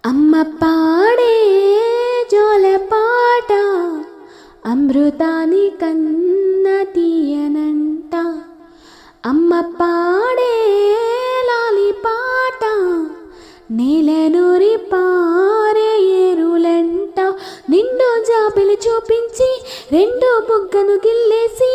అమ్మ పాడే జోలపాట అమృతాని కన్న తీయనంట. అమ్మ పాడే లాలి పాట నేల నూరి పారే ఏరులంట. నిండు జాబిలి చూపించి రెండు బుగ్గను గిల్లేసి